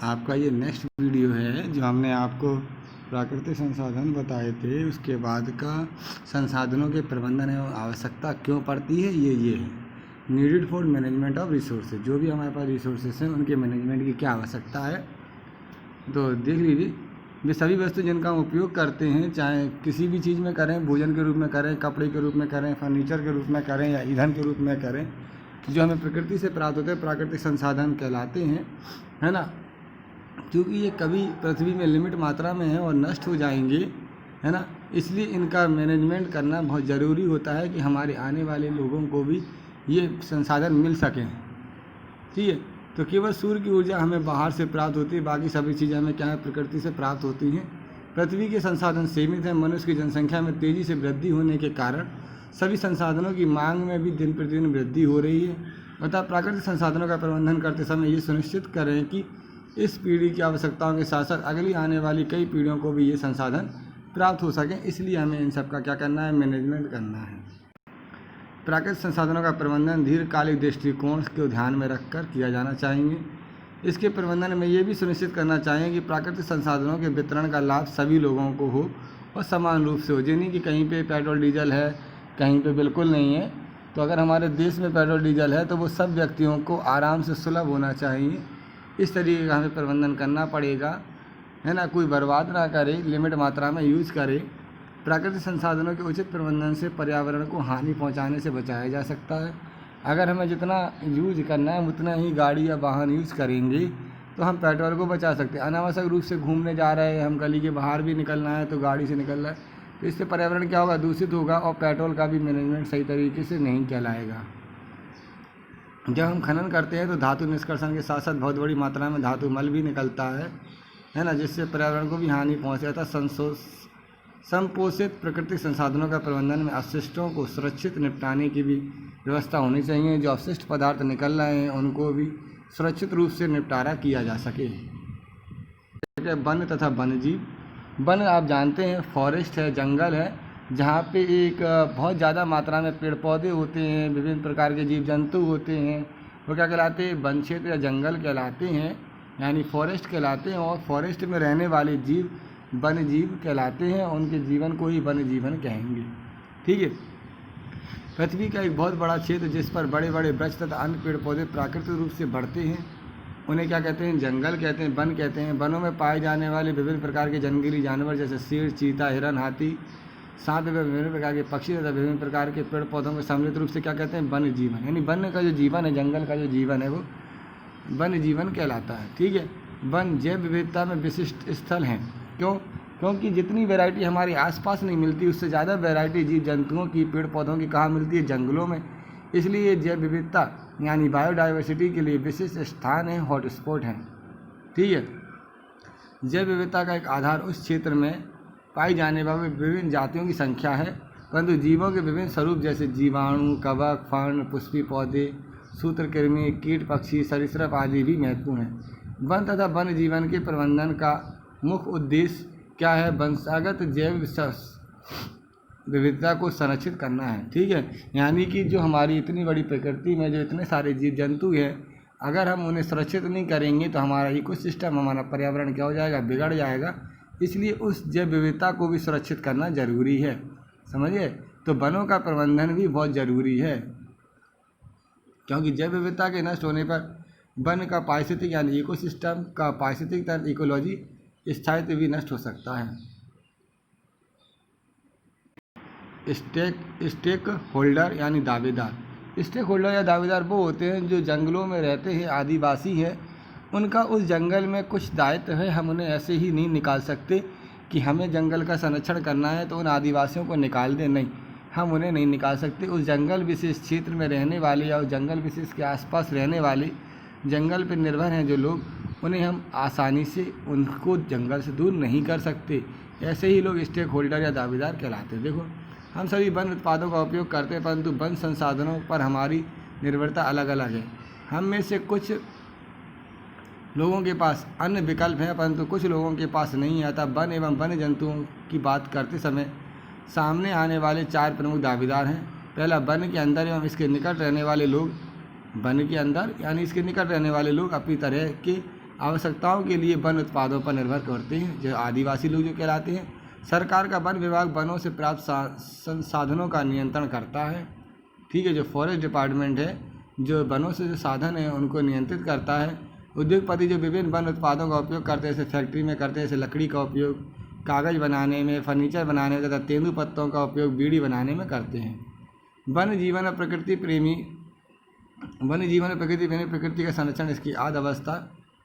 आपका ये next video है जो हमने आपको प्राकृतिक संसाधन बताए थे, उसके बाद का संसाधनों के प्रबंधन एवं आवश्यकता क्यों पड़ती है, ये है needed for management of resources. जो भी हमारे पास रिसोर्सेज हैं उनके मैनेजमेंट की क्या आवश्यकता है, तो देख लीजिए। वे सभी वस्तु जिनका हम उपयोग करते हैं, चाहे किसी भी चीज़ में करें, भोजन के रूप में करें, कपड़े के रूप में करें, फर्नीचर के रूप में करें या ईंधन के रूप में करें, जो हमें प्रकृति से प्राप्त होते हैं प्राकृतिक संसाधन कहलाते हैं, है ना। क्योंकि ये कभी पृथ्वी में लिमिट मात्रा में है और नष्ट हो जाएंगे, है ना, इसलिए इनका मैनेजमेंट करना बहुत ज़रूरी होता है कि हमारे आने वाले लोगों को भी ये संसाधन मिल सकें। ठीक है, तो केवल सूर्य की ऊर्जा हमें बाहर से प्राप्त होती है, बाकी सभी चीज़ें हमें क्या है, प्रकृति से प्राप्त होती हैं। पृथ्वी के संसाधन सीमित हैं। मनुष्य की जनसंख्या में तेज़ी से वृद्धि होने के कारण सभी संसाधनों की मांग में भी दिन प्रतिदिन वृद्धि हो रही है। अतः प्राकृतिक संसाधनों का प्रबंधन करते समय ये सुनिश्चित करें कि इस पीढ़ी की आवश्यकताओं के साथ साथ अगली आने वाली कई पीढ़ियों को भी ये संसाधन प्राप्त हो सकें। इसलिए हमें इन सब का क्या करना है, मैनेजमेंट करना है। प्राकृतिक संसाधनों का प्रबंधन दीर्घकालिक दृष्टिकोण को ध्यान में रखकर किया जाना चाहिए। इसके प्रबंधन में ये भी सुनिश्चित करना चाहिए कि प्राकृतिक संसाधनों के वितरण का लाभ सभी लोगों को हो और समान रूप से हो। यानी कि कहीं पे पेट्रोल डीजल है, कहीं पे बिल्कुल नहीं है। तो अगर हमारे देश में पेट्रोल डीजल है तो वो सब व्यक्तियों को आराम से सुलभ होना चाहिए। इस तरीके का हमें प्रबंधन करना पड़ेगा, है ना। कोई बर्बाद ना करे, लिमिट मात्रा में यूज़ करे। प्राकृतिक संसाधनों के उचित प्रबंधन से पर्यावरण को हानि पहुंचाने से बचाया जा सकता है। अगर हमें जितना यूज करना है उतना ही गाड़ी या वाहन यूज़ करेंगे तो हम पेट्रोल को बचा सकते हैं। अनावश्यक रूप से घूमने जा रहे हैं, हम गली के बाहर भी निकलना है तो गाड़ी से निकल रहा है, तो इससे पर्यावरण क्या होगा, दूषित होगा और पेट्रोल का भी मैनेजमेंट सही तरीके से नहीं कहलाएगा। जब हम खनन करते हैं तो धातु निष्कर्षण के साथ साथ बहुत बड़ी मात्रा में धातु मल भी निकलता है ना, जिससे पर्यावरण को भी हानि पहुँच जाता है। संपोषित प्राकृतिक संसाधनों का प्रबंधन में अपशिष्टों को सुरक्षित निपटाने की भी व्यवस्था होनी चाहिए। जो अपशिष्ट पदार्थ निकल रहे हैं उनको भी सुरक्षित रूप से निपटारा किया जा सके। वन तथा वन्यजीव। वन आप जानते हैं फॉरेस्ट है, जंगल है, जहाँ पे एक बहुत ज़्यादा मात्रा में पेड़ पौधे होते हैं, विभिन्न प्रकार के जीव जंतु होते हैं, वो क्या कहलाते हैं, वन क्षेत्र या जंगल कहलाते हैं, यानी फॉरेस्ट कहलाते हैं। और फॉरेस्ट में रहने वाले जीव वन्य जीव कहलाते हैं, उनके जीवन को ही वन्य जीवन कहेंगे। ठीक है, पृथ्वी का एक बहुत बड़ा क्षेत्र जिस पर बड़े बड़े वृक्ष तथा अन्य पेड़ पौधे प्राकृतिक रूप से बढ़ते हैं उन्हें क्या कहते हैं, जंगल कहते हैं, वन कहते हैं। वनों में पाए जाने वाले विभिन्न प्रकार के जंगली जानवर जैसे शेर, चीता, हिरन, हाथी, साथ में विभिन्न प्रकार के पक्षी तथा विभिन्न प्रकार के पेड़ पौधों में सम्मिलित रूप से क्या कहते हैं, वन्य जीवन। यानी वन्य का जो जीवन है, जंगल का जो जीवन है वो वन्य जीवन कहलाता है। ठीक है, वन जैव विविधता में विशिष्ट स्थल हैं। क्यों? क्योंकि जितनी वैरायटी हमारे आसपास नहीं मिलती उससे ज़्यादा वैरायटी जीव जंतुओं की, पेड़ पौधों की कहाँ मिलती है, जंगलों में। इसलिए जैव विविधता यानी बायोडाइवर्सिटी के लिए विशिष्ट स्थान है, हॉटस्पॉट हैं। ठीक है, जैव विविधता का एक आधार उस क्षेत्र में पाई जाने वाली विभिन्न जातियों की संख्या है, परंतु जीवों के विभिन्न स्वरूप जैसे जीवाणु, कवक, फर्ण, पुष्पी पौधे, सूत्रकृमि, कीट, पक्षी, सरीसृप आदि भी महत्वपूर्ण हैं। वन तथा वन्य जीवन के प्रबंधन का मुख्य उद्देश्य क्या है, वंशागत जैव विविधता को संरक्षित करना है। ठीक है, यानी कि जो हमारी इतनी बड़ी प्रकृति में जो इतने सारे जीव जंतु हैं, अगर हम उन्हें सुरक्षित नहीं करेंगे तो हमारा इकोसिस्टम, हमारा पर्यावरण क्या हो जाएगा, बिगड़ जाएगा। इसलिए उस जैव विविधता को भी सुरक्षित करना जरूरी है, समझिए। तो वनों का प्रबंधन भी बहुत ज़रूरी है, क्योंकि जैव विविधता के नष्ट होने पर वन का पारिस्थितिक यानी इकोसिस्टम का पारिस्थितिक तंत्र, इकोलॉजी, स्थायित्व भी नष्ट हो सकता है। स्टेक होल्डर यानी दावेदार। स्टेक होल्डर या दावेदार वो होते हैं जो जंगलों में रहते हैं, आदिवासी हैं। उनका उस जंगल में कुछ दायित्व है, हम उन्हें ऐसे ही नहीं निकाल सकते कि हमें जंगल का संरक्षण करना है तो उन आदिवासियों को निकाल दें, नहीं, हम उन्हें नहीं निकाल सकते। उस जंगल विशेष क्षेत्र में रहने वाले या उस जंगल विशेष के आसपास रहने वाले, जंगल पर निर्भर हैं जो लोग, उन्हें हम आसानी से उनको जंगल से दूर नहीं कर सकते। ऐसे ही लोग स्टेक होल्डर या दावेदार कहलाते हैं। देखो, हम सभी वन उत्पादों का उपयोग करते हैं, परंतु वन संसाधनों पर हमारी निर्भरता अलग अलग है। हम में से कुछ लोगों के पास अन्य विकल्प हैं, परंतु कुछ लोगों के पास नहीं है। अतः वन एवं वन्य जंतुओं की बात करते समय सामने आने वाले 4 प्रमुख दावेदार हैं। पहला, वन के अंदर एवं इसके निकट रहने वाले लोग। वन के अंदर यानी इसके निकट रहने वाले लोग अपनी तरह के आवश्यकताओं के लिए वन उत्पादों पर निर्भर करते हैं, जो आदिवासी लोग जो कहलाते हैं। सरकार का वन विभाग वनों से प्राप्त संसाधनों का नियंत्रण करता है। ठीक है, जो फॉरेस्ट डिपार्टमेंट है जो वनों से जो साधन है उनको नियंत्रित करता है। उद्योगपति जो विभिन्न वन उत्पादों का उपयोग करते हैं, जैसे फैक्ट्री में करते हैं, जैसे लकड़ी का उपयोग कागज़ बनाने में, फर्नीचर बनाने में तथा तेंदू पत्तों का उपयोग बीड़ी बनाने में करते हैं। वन जीवन और प्रकृति प्रेमी प्रकृति का संरक्षण इसकी आदि अवस्था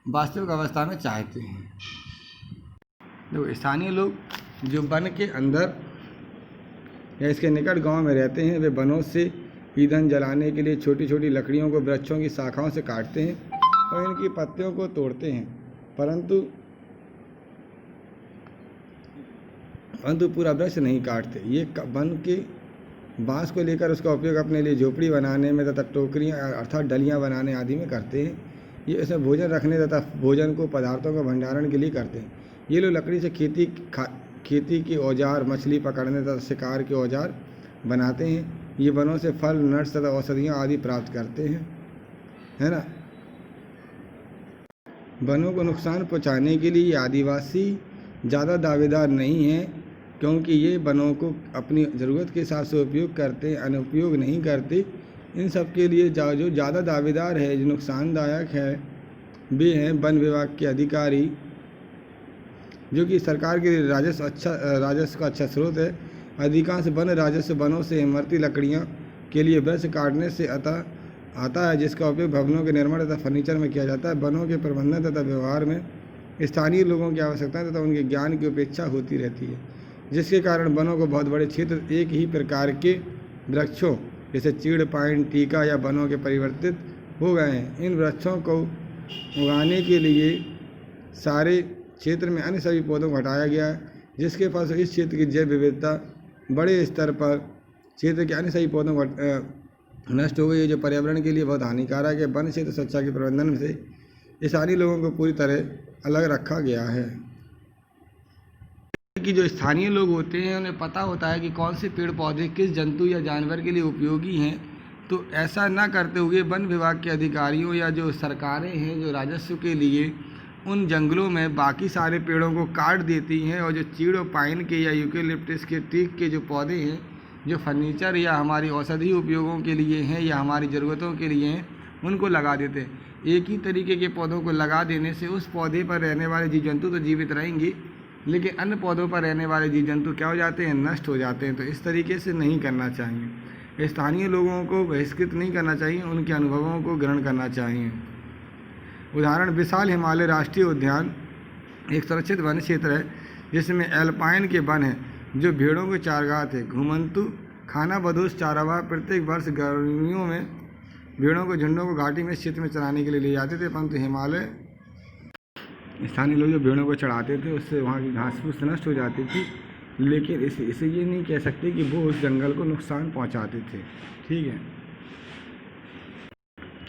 वास्तविक अवस्था में चाहते हैं। तो स्थानीय लोग जो वन के अंदर या इसके निकट गांव में रहते हैं, वे वनों से ईंधन जलाने के लिए छोटी छोटी लकड़ियों को वृक्षों की शाखाओं से काटते हैं और इनकी पत्तियों को तोड़ते हैं, परंतु पूरा वृक्ष नहीं काटते। ये वन के बांस को लेकर उसका उपयोग अपने लिए झोपड़ी बनाने में तथा टोकरियाँ अर्थात डलियाँ बनाने आदि में करते हैं। ये इसमें भोजन रखने तथा भोजन को पदार्थों का भंडारण के लिए करते हैं। ये लोग लकड़ी से खेती के औजार, मछली पकड़ने तथा शिकार के औजार बनाते हैं। ये वनों से फल, नट्स तथा औषधियाँ आदि प्राप्त करते हैं, है ना। वनों को नुकसान पहुंचाने के लिए ये आदिवासी ज़्यादा दावेदार नहीं हैं, क्योंकि ये वनों को अपनी ज़रूरत के हिसाब से उपयोग करते हैं, अनुपयोग नहीं करते। इन सब के लिए जो ज़्यादा दावेदार है, जो नुकसानदायक है, वे हैं वन विभाग के अधिकारी, जो कि सरकार के लिए राजस्व का अच्छा स्रोत है। अधिकांश वन राजस्व वनों से इमारती लकड़ियाँ के लिए वृक्ष काटने से आता है, जिसका उपयोग भवनों के निर्माण तथा फर्नीचर में किया जाता है। वनों के प्रबंधन तथा व्यवहार में स्थानीय लोगों की आवश्यकता तथा उनके ज्ञान की उपेक्षा होती रहती है, जिसके कारण वनों को बहुत बड़े क्षेत्र एक ही प्रकार के वृक्षों जैसे चीड़, पाइन, टीका या वनों के परिवर्तित हो गए हैं। इन वृक्षों को उगाने के लिए सारे क्षेत्र में अन्य सभी पौधों को हटाया गया है, जिसके पास इस क्षेत्र की जैव विविधता बड़े स्तर पर क्षेत्र के अन्य सभी पौधों को नष्ट हो गई है, जो पर्यावरण के लिए बहुत हानिकारक है। वन क्षेत्र सुरक्षा के प्रबंधन में से स्थानीय लोगों को पूरी तरह अलग रखा गया है। कि जो स्थानीय लोग होते हैं उन्हें पता होता है कि कौन से पेड़ पौधे किस जंतु या जानवर के लिए उपयोगी हैं, तो ऐसा ना करते हुए वन विभाग के अधिकारियों या जो सरकारें हैं जो राजस्व के लिए उन जंगलों में बाकी सारे पेड़ों को काट देती हैं, और जो चीड़ और पाइन के या यूकेलिप्टस के टीक के जो पौधे हैं जो फर्नीचर या हमारी औषधि उपयोगों के लिए हैं या हमारी ज़रूरतों के लिए हैं, उनको लगा देते हैं। एक ही तरीके के पौधों को लगा देने से उस पौधे पर रहने वाले जीव जंतु तो जीवित रहेंगे, लेकिन अन्य पौधों पर रहने वाले जीव जंतु क्या हो जाते हैं, नष्ट हो जाते हैं। तो इस तरीके से नहीं करना चाहिए। स्थानीय लोगों को बहिष्कृत नहीं करना चाहिए, उनके अनुभवों को ग्रहण करना चाहिए। उदाहरण, विशाल हिमालय राष्ट्रीय उद्यान एक सुरक्षित वन क्षेत्र है, जिसमें एल्पाइन के वन हैं, जो भेड़ों के चारागाह थे। घुमंतु खानाबदोश चारागाह प्रत्येक वर्ष गर्मियों में भेड़ों को झुंडों को घाटी में इस क्षेत्र में चराने के लिए ले जाते थे, परंतु हिमालय स्थानीय लोग जो भेड़ों को चढ़ाते थे उससे वहाँ की घास फूस नष्ट हो जाती थी, लेकिन इसे ये नहीं कह सकते कि वो उस जंगल को नुकसान पहुँचाते थे। ठीक है,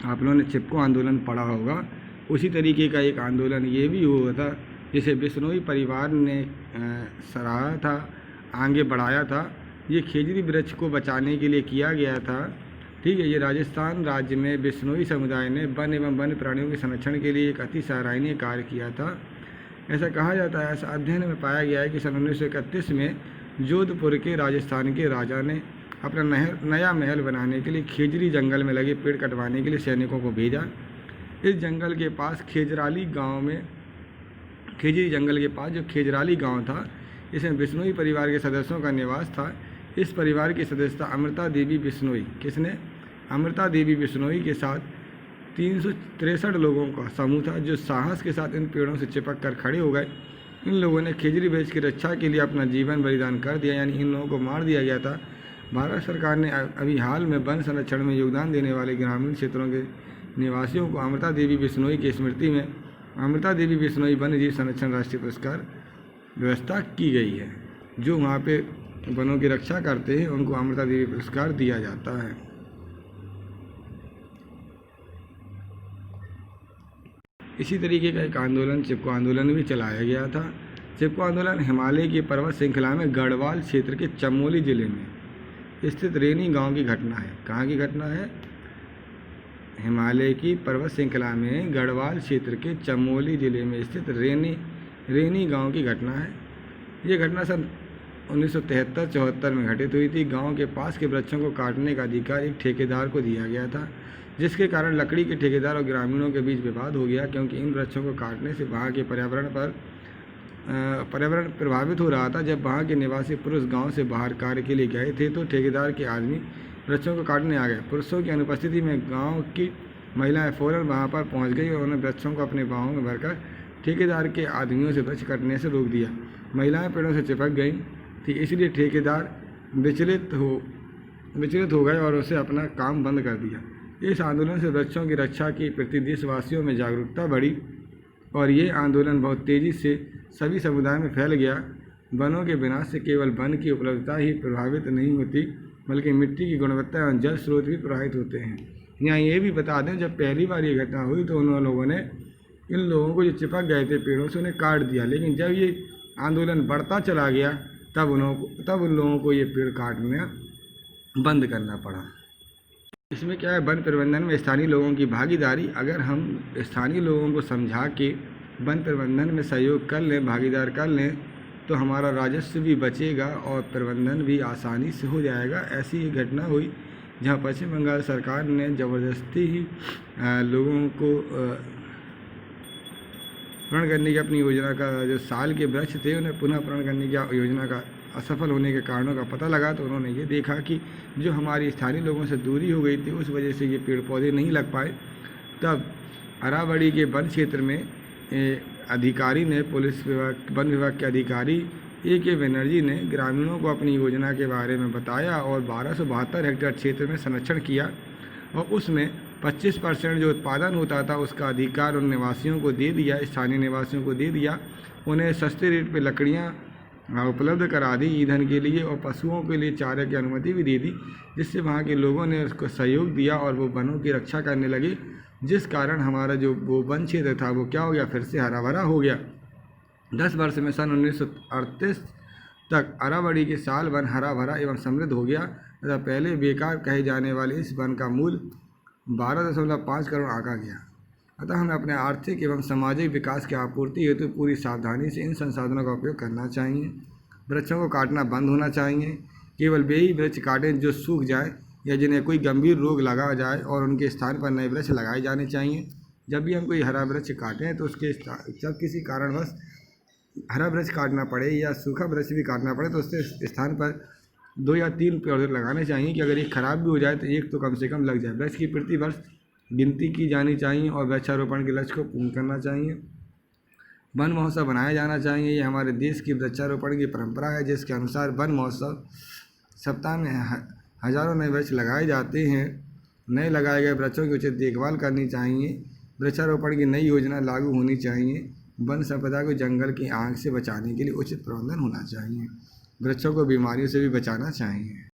आप लोगों ने चिपको आंदोलन पढ़ा होगा, उसी तरीके का एक आंदोलन ये भी हुआ था, जिसे बिश्नोई परिवार ने सराहा था, आगे बढ़ाया था। ये खेजड़ी वृक्ष को बचाने के लिए किया गया था। ठीक है, ये राजस्थान राज्य में बिश्नोई समुदाय ने वन एवं वन्य प्राणियों के संरक्षण के लिए एक अति सराहनीय कार्य किया था। ऐसा कहा जाता है, ऐसा अध्ययन में पाया गया है कि सन 1931 में जोधपुर के राजस्थान के राजा ने अपना नया महल बनाने के लिए खेजड़ी जंगल में लगे पेड़ कटवाने के लिए सैनिकों को भेजा। इस जंगल के पास खेजड़ी जंगल के पास जो खेजराली गांव था, इसमें बिश्नोई परिवार के सदस्यों का निवास था। इस परिवार की सदस्यता अमृता देवी बिश्नोई, किसने, अमृता देवी बिश्नोई के साथ 363 लोगों का समूह था, जो साहस के साथ इन पेड़ों से चिपक कर खड़े हो गए। इन लोगों ने खेजड़ी वृक्ष की रक्षा के लिए अपना जीवन बलिदान कर दिया, यानी इन लोगों को मार दिया गया था। भारत सरकार ने अभी हाल में वन संरक्षण में योगदान देने वाले ग्रामीण क्षेत्रों के निवासियों को अमृता देवी बिश्नोई की स्मृति में अमृता देवी बिश्नोई वन्य जीव संरक्षण राष्ट्रीय पुरस्कार व्यवस्था की गई है। जो वहाँ पे वनों की रक्षा करते हैं उनको अमृता देवी पुरस्कार दिया जाता है। इसी तरीके का एक आंदोलन चिपको आंदोलन भी चलाया गया था। चिपको आंदोलन हिमालय की पर्वत श्रृंखला में गढ़वाल क्षेत्र के चमोली जिले में स्थित रेनी गांव की घटना है। कहाँ की घटना है? हिमालय की पर्वत श्रृंखला में गढ़वाल क्षेत्र के चमोली जिले में स्थित रेनी गांव की घटना है। ये घटना सन 1973-74 में घटित हुई थी। गांव के पास के वृक्षों को काटने का अधिकार एक ठेकेदार को दिया गया था, जिसके कारण लकड़ी के ठेकेदार और ग्रामीणों के बीच विवाद हो गया, क्योंकि इन वृक्षों को काटने से वहाँ के पर्यावरण प्रभावित हो रहा था। जब वहाँ के निवासी पुरुष गांव से बाहर कार्य के लिए गए थे तो ठेकेदार के आदमी वृक्षों को काटने आ गए। पुरुषों की अनुपस्थिति में गांव की महिलाएं फौरन वहां पर पहुंच गई और उन्होंने वृक्षों को अपने बाहों में भरकर ठेकेदार के आदमियों से वृक्ष कटने से रोक दिया। महिलाएं पेड़ों से चिपक गई थी, इसलिए ठेकेदार विचलित हो गए और उसे अपना काम बंद कर दिया। इस आंदोलन से वृक्षों की रक्षा के प्रति देशवासियों में जागरूकता बढ़ी और ये आंदोलन बहुत तेज़ी से सभी समुदाय में फैल गया। वनों के विनाश से केवल वन की उपलब्धता ही प्रभावित नहीं होती, बल्कि मिट्टी की गुणवत्ता एवं जल स्रोत भी प्रभावित होते हैं। यहाँ ये भी बता दें, जब पहली बार ये घटना हुई तो उन लोगों ने इन लोगों को जो चिपक गए थे पेड़ों से उन्हें काट दिया, लेकिन जब ये आंदोलन बढ़ता चला गया तब उन लोगों को ये पेड़ काटना बंद करना पड़ा। इसमें क्या है, वन प्रबंधन में स्थानीय लोगों की भागीदारी। अगर हम स्थानीय लोगों को समझा के वन प्रबंधन में सहयोग कर लें, भागीदार कर लें, तो हमारा राजस्व भी बचेगा और प्रबंधन भी आसानी से हो जाएगा। ऐसी एक घटना हुई जहां पश्चिम बंगाल सरकार ने ज़बरदस्ती ही लोगों को प्रण करने की अपनी योजना का, जो साल के वृक्ष थे उन्हें पुनः प्रण करने की योजना का असफल होने के कारणों का पता लगा, तो उन्होंने ये देखा कि जो हमारी स्थानीय लोगों से दूरी हो गई थी उस वजह से ये पेड़ पौधे नहीं लग पाए। तब अरावली के वन क्षेत्र में अधिकारी ने, पुलिस विभाग, वन विभाग के अधिकारी A.K. बनर्जी ने ग्रामीणों को अपनी योजना के बारे में बताया और 1272 हेक्टेयर क्षेत्र में संरक्षण किया और उसमें 25% जो उत्पादन होता था उसका अधिकार उन निवासियों को दे दिया, स्थानीय निवासियों को दे दिया। उन्हें सस्ते रेट पे लकड़ियाँ उपलब्ध करा दी ईंधन के लिए और पशुओं के लिए चारे की अनुमति भी दे दी, जिससे वहाँ के लोगों ने उसको सहयोग दिया और वो वनों की रक्षा करने लगे, जिस कारण हमारा जो वो वन क्षेत्र था वो क्या हो गया, फिर से हरा भरा हो गया। 10 वर्ष में सन 1938 तक अरावली के साल वन हरा भरा एवं समृद्ध हो गया तथा पहले बेकार कहे जाने वाले इस वन का मूल्य 12.5 करोड़ आंका गया। अतः हमें अपने आर्थिक एवं सामाजिक विकास की आपूर्ति हेतु पूरी सावधानी से इन संसाधनों का उपयोग करना चाहिए। वृक्षों को काटना बंद होना चाहिए। केवल वे ही वृक्ष काटें जो सूख जाए या जिन्हें कोई गंभीर रोग लगा जाए और उनके स्थान पर नए वृक्ष लगाए जाने चाहिए। जब भी हम कोई हरा वृक्ष काटें तो उसके जब किसी कारणवश हरा वृक्ष काटना पड़े या सूखा वृक्ष भी काटना पड़े तो उसके स्थान पर 2 या 3 पौधे लगाने चाहिए कि अगर एक खराब भी हो जाए तो एक तो कम से कम लग जाए। वृक्ष की प्रति वर्ष गिनती की जानी चाहिए और वृक्षारोपण के लक्ष्य को पूर्ण करना चाहिए। वन महोत्सव बनाया जाना चाहिए। ये हमारे देश की वृक्षारोपण की परंपरा है, जिसके अनुसार वन महोत्सव सप्ताह में हजारों नए वृक्ष लगाए जाते हैं। नए लगाए गए वृक्षों की उचित देखभाल करनी चाहिए। वृक्षारोपण की नई योजना लागू होनी चाहिए। वन संपदा को जंगल की आग से बचाने के लिए उचित प्रबंधन होना चाहिए। वृक्षों को बीमारियों से भी बचाना चाहिए।